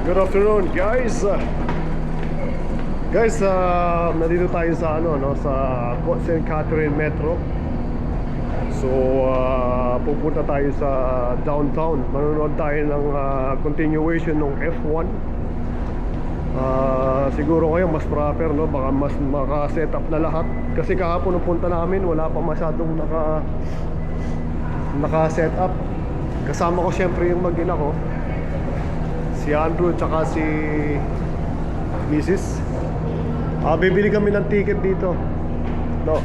Good afternoon, guys. Nandito tayo sa sa St. Catherine Metro. So, pupunta tayo sa downtown. Manonood tayo ng continuation ng F1. Siguro ngayon mas proper, no? Baka mas maka-set up na lahat. Kasi kahapon nung punta namin, wala pa masyadong naka-set up. Kasama ko syempre yung mag-ina ko, si Andrew tsaka si Mrs. Bibili kami ng ticket dito. No.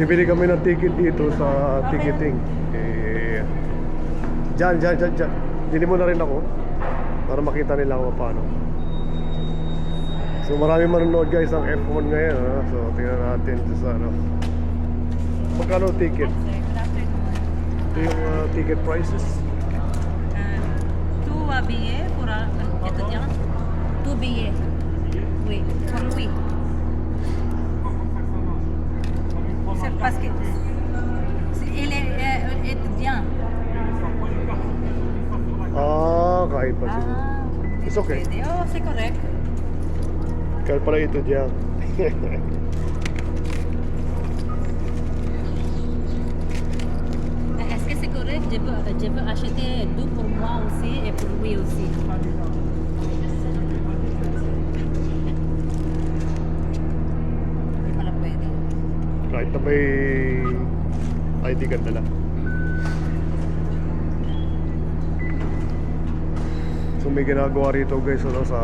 Bibili kami ng ticket dito sa ticketing. Diyan. Bili mo na rin ako para makita nila kung paano. So marami manonood guys ng F1 ngayon, ha? So tingnan natin sa magkano ticket. Ito yung ticket prices. 2 billets pour étudiant. 2 billets. Oui, pour lui. C'est parce que il est étudiant. Kahit pa siguro. It's okay. Oh, c'est correct. Kahit pala ito diyan. Est-ce que c'est correct? Je peux acheter 2 pour moi aussi et pour lui aussi. Hindi pala pwede. Kahit na may ID ka dala. So may ginagawa rito guys sa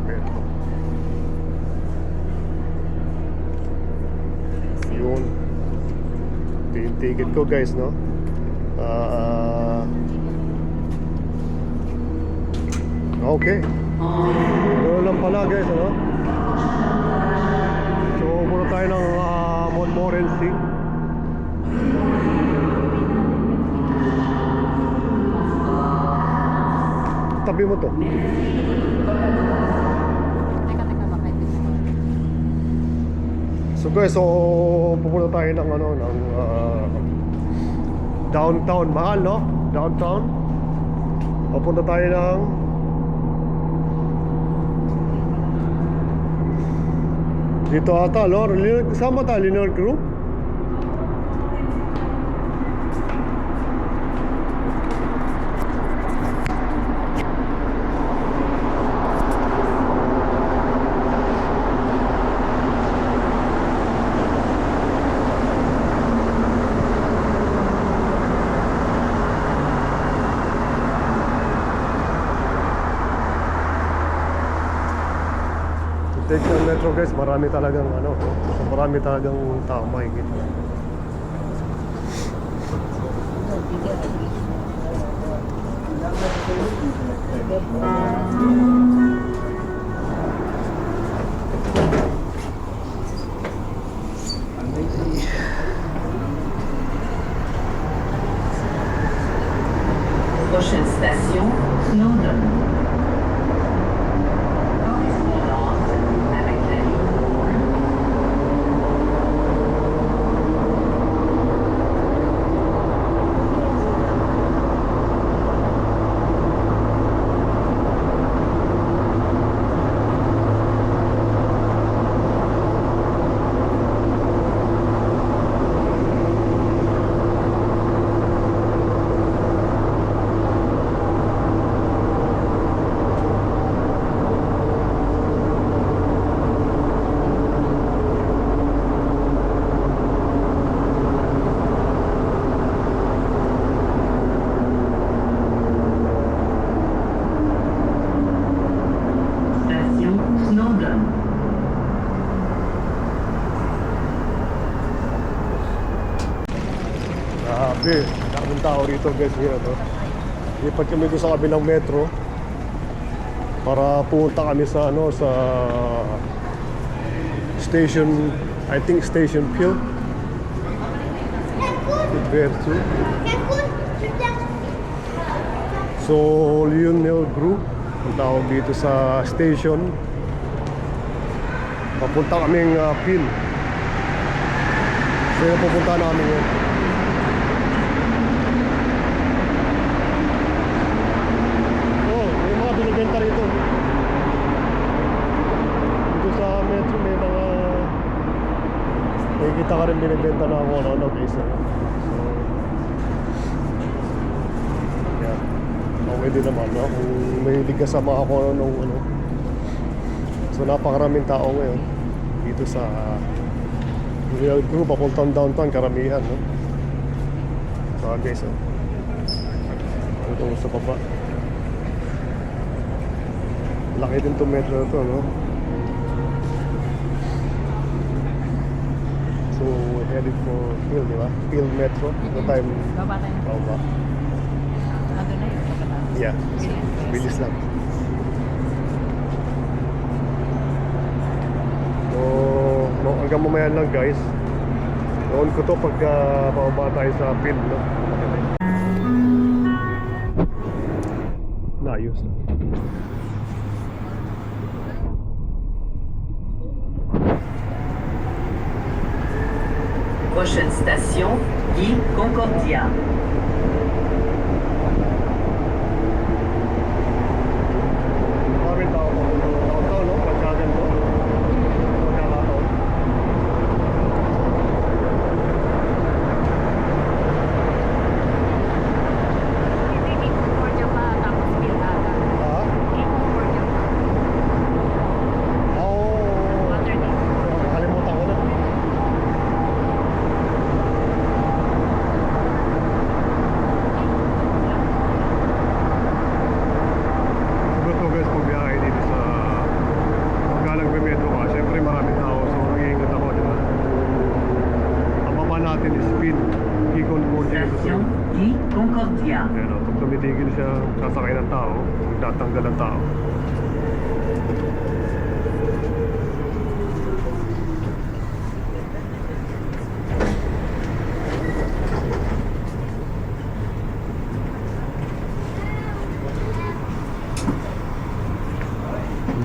metro. Yun. Ito yung ticket ko guys, no? Okay. Gano'n lang pala guys, ano? So muna tayo ng Montmorency. Tabi mo to. Teka, baka ito. So guys, pupunta tayo ng downtown. Mahal, no? Downtown. Pupunta tayo ng dito ata, no? Kasama tayo, Linear Group. Take ng metro guys, marami talagang tao mahigit. Prochaine station, Snowdon. Grabe, daming tao rito guys ngayon, no? Lipat kami doon sa kabilang metro para pumunta kami sa sa station, I think Station Hill. Vertu. So, Lionel Group ang tawag dito sa station. Papunta kaming Pin. So, yung pupunta namin yun. makikita ka rin binibenta na ako ano guys. So, yeah. Okay din naman, no? Kung mahilig ka sa mga ako nung ano. So napakaraming tao ngayon dito sa Real Group, papuntang downtown, karamihan, no? So guys, ito sa baba. Laki din itong metro na to, no? So we're headed for Phil, di ba? Phil Metro. Ito time. Baba tayo. Baba. Ano na yun? Kapatid. Yeah. Bilis lang. So, no, hanggang mamaya lang guys. Noon ko to pagka pababa tayo sa field, no? Naayos na. Prochaine station, Guy Concordia. Maraming tao pa kung downtown, no? Pagkagan to. Pagkakataon. Hindi Concordia pa tapos Pilada. Ha? Hindi Concordia pa. Oo. Underneath. Nakalimutan ko na. Siguro to guys, kung biyahe dito sa pagkalang may metro ka, syempre maraming tao, so mag-iingat ako, di ba? Ang baba natin is speed, Gicon Concordia ito Station, Guy Concordia. Ayan o, pag tumitigil siya, sasakay ng tao, magtatanggal ng tao.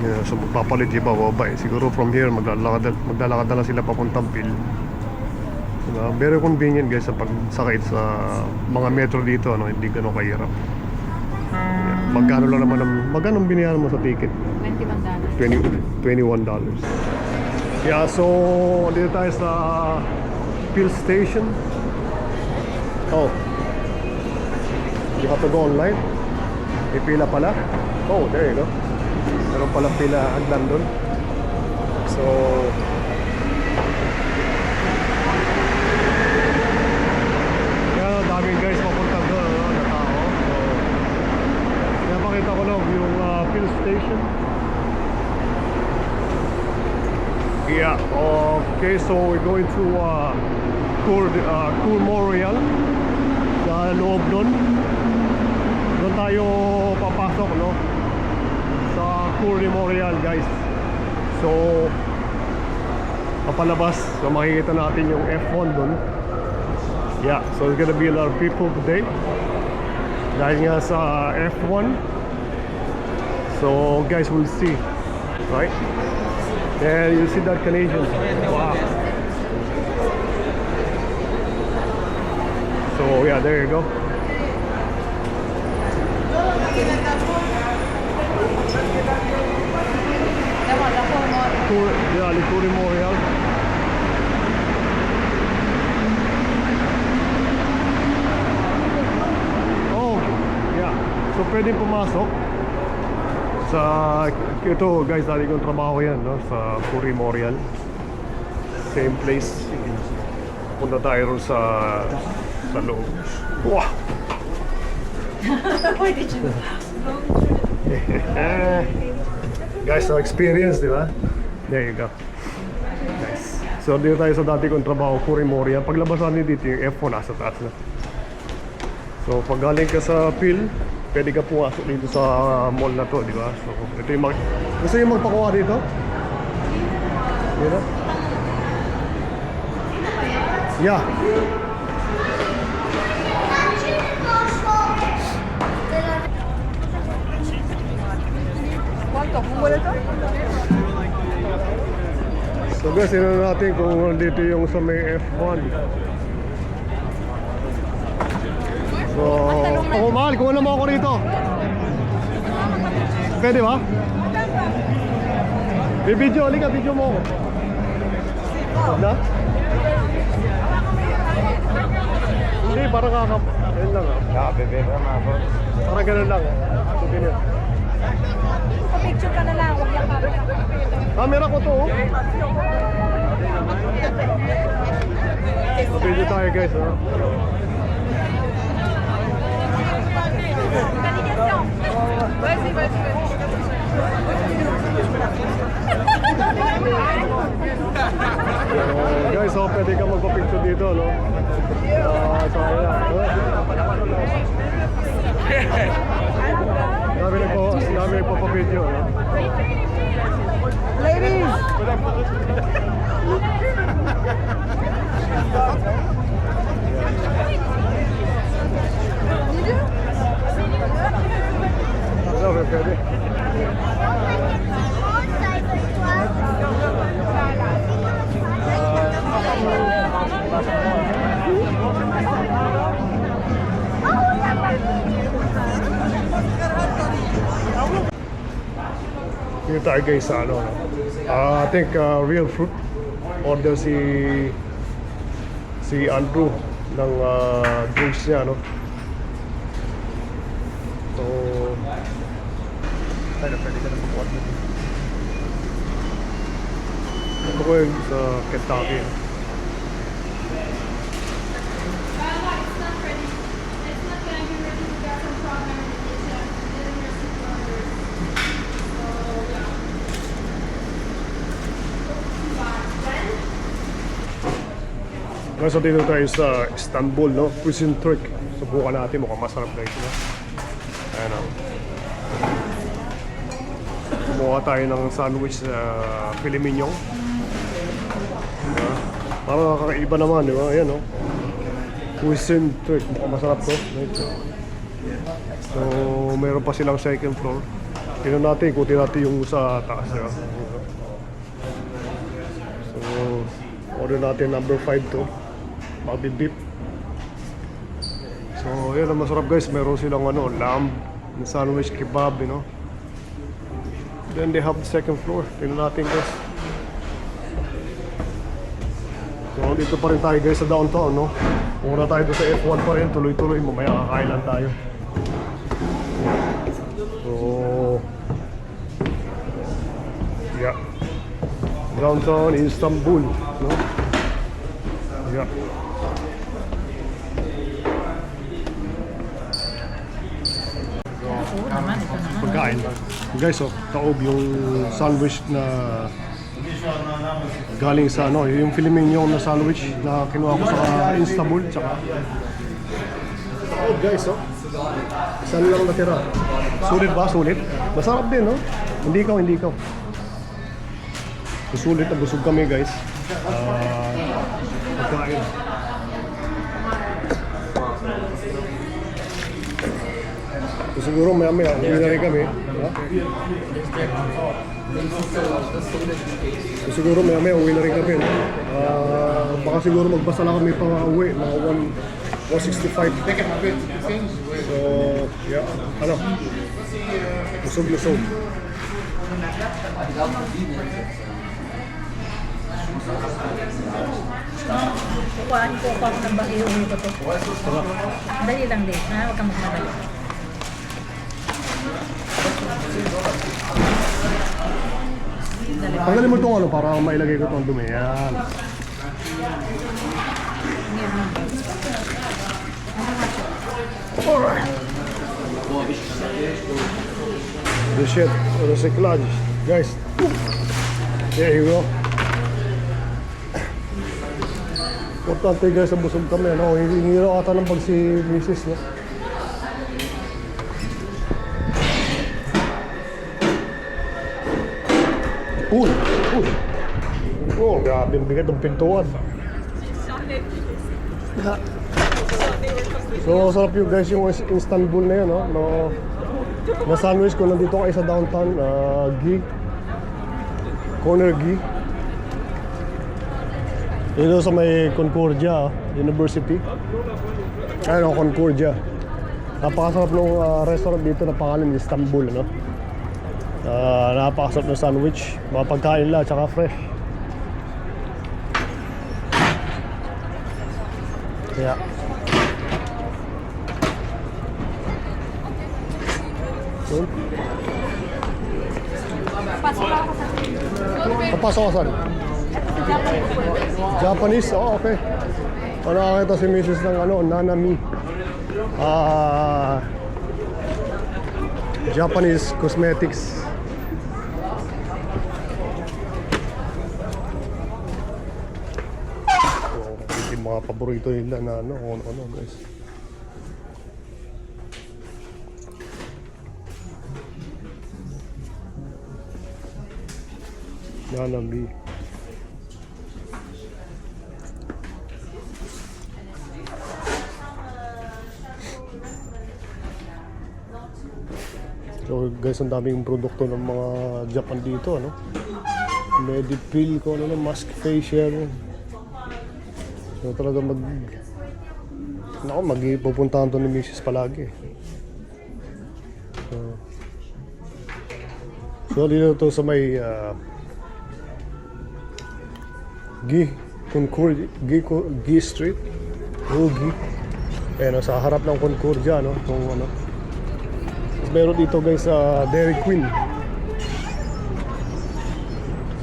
Yeah, so magpapalit yung bababa eh. Siguro from here, maglalakad na lang sila papuntang Pil. Very convenient guys sa pagsakay sa mga metro dito, ano, hindi ganun kahirap. Yeah. Magkano lang naman magkano binayaran mo sa ticket? $21. $21. Yeah, so dito tayo sa Pil Station. Oh. You have to go online. May pila pala. Oh, there you go. Meron palang pila hagdan doon. So daming guys papunta doon, ano, na tao. So, kaya pakita ko lang yung Phil Station. Yeah, okay, so we're going to Cour Memorial sa loob doon. Doon tayo papasok, no? Sa Cour Memorial, guys. So, papalabas. So, makikita natin yung F1 doon. Yeah, so there's gonna be a lot of people today dahil nga sa F1. So guys, we'll see, right? And you see that Canadian. Wow. So yeah, there you go. Yeah, the Cour Memorial. So pwedeng pumasok sa ito guys, dati kong trabaho yan, no? Sa Cour Memorial, same place. Punta tayo ron sa loob. Wow. Why did you? Guys, so experience, di ba? There you go. Nice. So dito tayo sa dati kong trabaho, Cour Memorial. Paglabasan din dito yung F1 nasa taas na. So pag galing ka sa Pil, pwede ka pumasok dito sa mall na to, di ba? So, ito yung gusto yung magpakuha dito? Dito? Yeah. So guys, ino natin kung dito yung sa may F1. So, ako mahal, kung ano mo ako rito. Pwede ba? May video, halika, video mo ako. Na? Hindi, parang ayun lang Nakabebe ka mga boss. Parang ganun lang. Souvenir. Picture ka na lang, huwag yung camera. Camera ko to. Video tayo guys. Guys, pwede ka magpa-picture dito, no? Dami nagpapa-video, no? Pwede. Dito tayo guys sa ano. I think real fruit. Order si Andrew ng drinks niya, no? So pwede ka na mag-order. Ito ko yun sa Kentucky. So dito tayo sa Istanbul, no? Cuisine Turk. Subukan natin, mukhang masarap guys, no? Ayan, no? Kumuha tayo ng sandwich sa filet mignon. Parang kakaiba naman, di ba? Ayan, no? Cuisine Turk. Mukhang masarap to. So, meron pa silang second floor. Tingnan natin, ikutin natin yung sa taas, di ba? So, order natin number 5 to. Beef. So, yun ang masarap guys. Meron silang lamb, sandwich, kebab, you know. Then they have the second floor. Tingnan natin guys. So, dito pa rin tayo guys sa downtown, no. Muna tayo doon sa F1 pa rin. Tuloy-tuloy. Mamaya kakain lang tayo. So, yeah. Downtown Istanbul, no. Yeah. Pagkain. Guys, taob yung sandwich na galing sa yung filet mignon na sandwich na kinuha ko sa Istanbul, tsaka taob guys, Saan lang natira? Sulit ba? Sulit? Masarap din, no? Hindi ikaw. Sulit na busog kami guys. Pagkain. So, siguro maya-maya uwi na rin kami. So, siguro maya-maya uwi na rin kami. Baka siguro magbasa lang kami pa uwi. Mga 165. So, yeah. Busog-lusog. Kukuhanin ko ako ng bahiyo ko to. Dali lang din, huwag kang magmadali. Tanggalin mo itong para mailagay ko itong dumi. Yan. Alright. The shit, recyclage. Guys, there you go. Importante guys, sa busog kami, no? Hindi na ata ng pag si Mrs. No? Uy! Oh, grabe, bigat ng pintuan. So, sarap yung guys yung Istanbul na yun, no? Na sandwich ko, nandito kayo sa downtown, Corner G. Dito sa may Concordia University. Concordia. Napakasarap ng restaurant dito na pangalan Istanbul, no? Napakasarap ng sandwich, mga pagkain lang, tsaka fresh. Kaya Yun. Pasok lang ako sa Papasok ka saan? Japanese? Oh, okay. Nakakita si Mrs. ng Nanami. Japanese cosmetics. So, yung mga paborito nila na ano guys. Nanami. So guys, ang daming produkto ng mga Japan dito, ano? Medipil ko, mask facial. So talaga magpupuntahan to ni Mrs. palagi. So dito to sa may Gi Street. Gi. Ayan, sa harap ng Concordia, no? Kung ano. Meron dito guys sa Dairy Queen.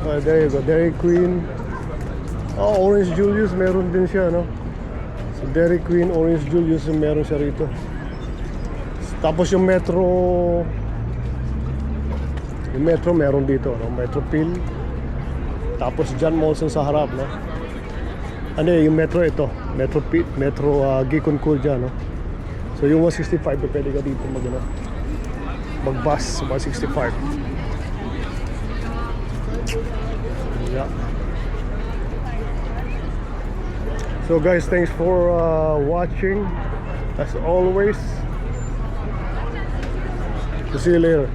So there you go, Dairy Queen. Oh, Orange Julius meron din siya, no? So Dairy Queen, Orange Julius meron siya rito. Tapos yung Metro meron dito, no? Metro Pill. Tapos John Molson sa harap, no? Ano yung Metro ito? Metro Pill, Metro Concordia, no? So yung 165 pwede ka dito mag-bus 165. Yeah. So guys, thanks for watching as always. See you later.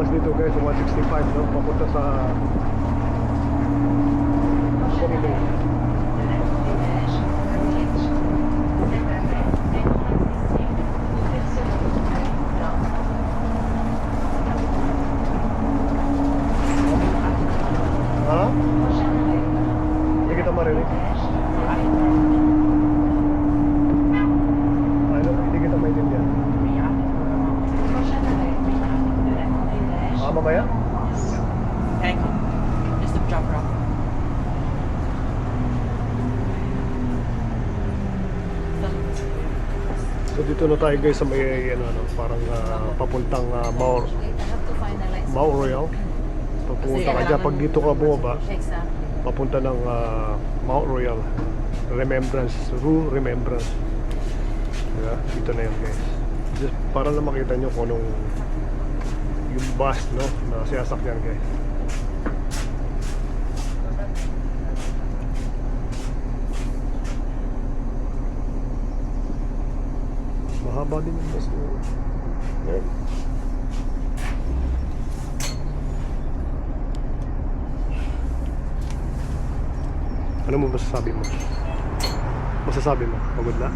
Dito guys, 165, no? Papunta sa ha? Hindi kita marinig. Ano? Hindi kita maintindihan. Mamaya? Thank you. Just a drop off. So dito na tayo guys sa may parang papuntang Mount Royal. Papunta ka dyan, pag dito ka bumaba, papunta ng Mount Royal. Rue Remembrance. Diba? Dito na yun guys. Just para lang makita nyo kung anong yung bus, no, na sasakyan guys. Mahaba din yung bus na yun. Ano mo masasabi mo? Pagod na?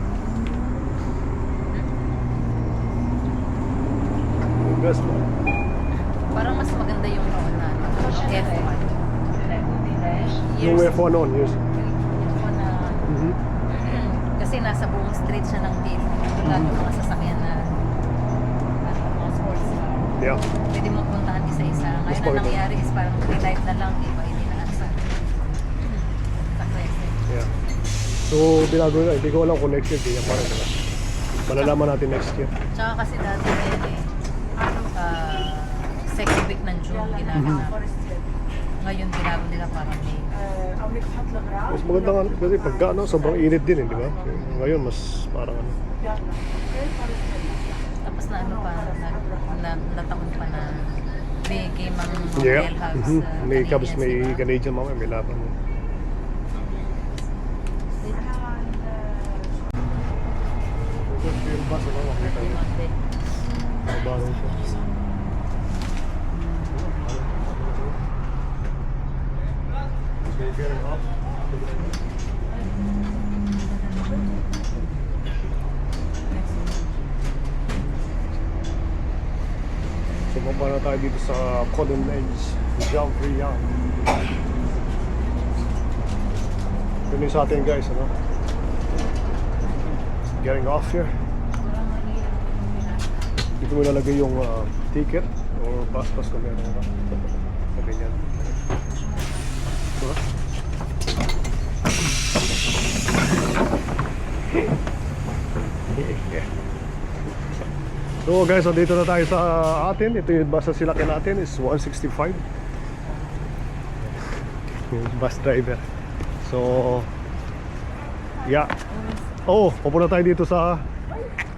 Gas mo. Parang mas maganda yung noon na F1. Yung F1 on, yes. F1 na kasi nasa buong street siya ng Bill. Lahat ng mga sasakyan na mga sports car. Yeah. Pwede mo puntahan isa-isa. Ngayon na nangyari is parang relive na lang, iba hindi na sa crescent. Yeah. So, binago na. Hindi ko alam kung next year. Hindi yan parang nila. Malalaman natin next year. Tsaka kasi dati na yun second week ng June ginagawa. Ngayon binago nila parang May. Mas maganda nga kasi pagka sobrang init din, di ba? Ngayon mas parang Tapos na nataon pa na may game ang yeah. Royal House. May Cubs, may Canadian mamaya, may laban. Yung bus, makikita niyo. Mabalang siya. So you're getting off? So baba na tayo dito sa Cotton Edge Jamfrian. Yun yung sa atin guys, ano? Getting off here. Dito mo nalagay yung ticket or passport kung meron ka. Sabi niyan. So guys, so dito na tayo sa atin. Ito yung bus na silakyan natin is 165. Yung bus driver. So yeah. Oh, pupunta tayo dito sa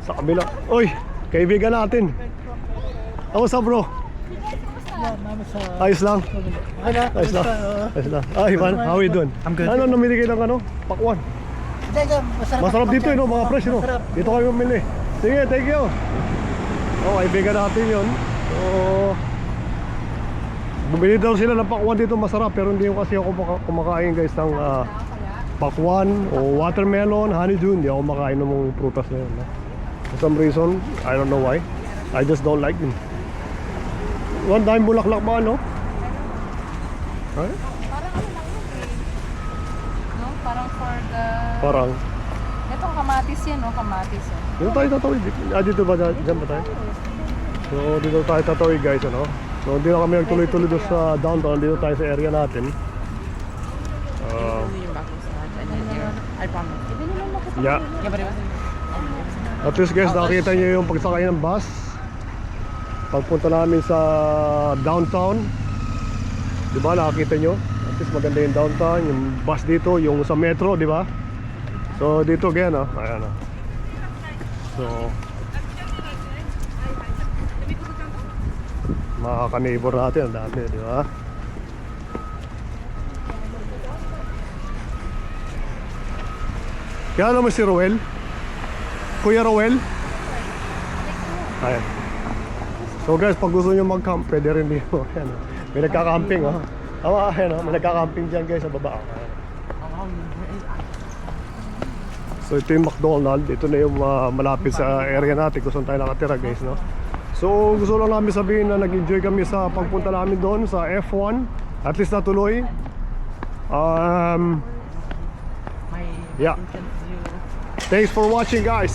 kabila. Oy, kaibigan natin. Kamusta bro? Ayos lang. Ayos lang. Ayos lang. Ay man, how are you doing? I'm good. Ano namili kayo ng ano? Pakwan. Masarap dito no, mga fresh no. Dito kayo mamili. Sige, thank you. Oh, kaibigan natin yun. So, bumili daw sila ng pakwan dito, masarap. Pero hindi kasi ako kumakain guys ng pakwan o watermelon, honeydew. Hindi ako makain ng mga prutas na yun. No? For some reason, I don't know why. I just don't like them. One time bulaklak ba ano? Huh? Parang ano lang yun eh. No? Parang for the... Parang. Itong kamatis yan, no? Kamatis. Oh. Dito tayo tatawid. Dito ba? Diyan ba tayo? So dito tayo tatawid guys, ano? So hindi na kami nagtuloy-tuloy doon sa downtown. Dito tayo sa area natin. Yung back was large. I didn't hear. I promise. Yeah. Yeah, but it wasn't. At least guys, nakita nyo yung pagsakay ng bus. Pagpunta namin sa downtown. Diba, nakakita nyo? At least maganda yung downtown. Yung bus dito, yung sa metro, diba? So dito again, oh. Ayan, oh. So mga ka-neighbor natin, ang dami, diba? Kaya alam mo si Roel? Kuya Roel? Ayan. So guys, pag gusto nyo mag-camp, pwede rin dito. Ayan, oh. May nagka-camping, oh. Tama, ayan, oh. May nagka-camping dyan guys sa baba. Ayan. So ito yung McDonald's. Ito na yung malapit sa area natin kung saan tayo nakatira guys, no? So gusto lang namin sabihin na nag-enjoy kami sa pagpunta namin doon sa F1. At least natuloy. My Yeah. intense view. Thanks for watching guys.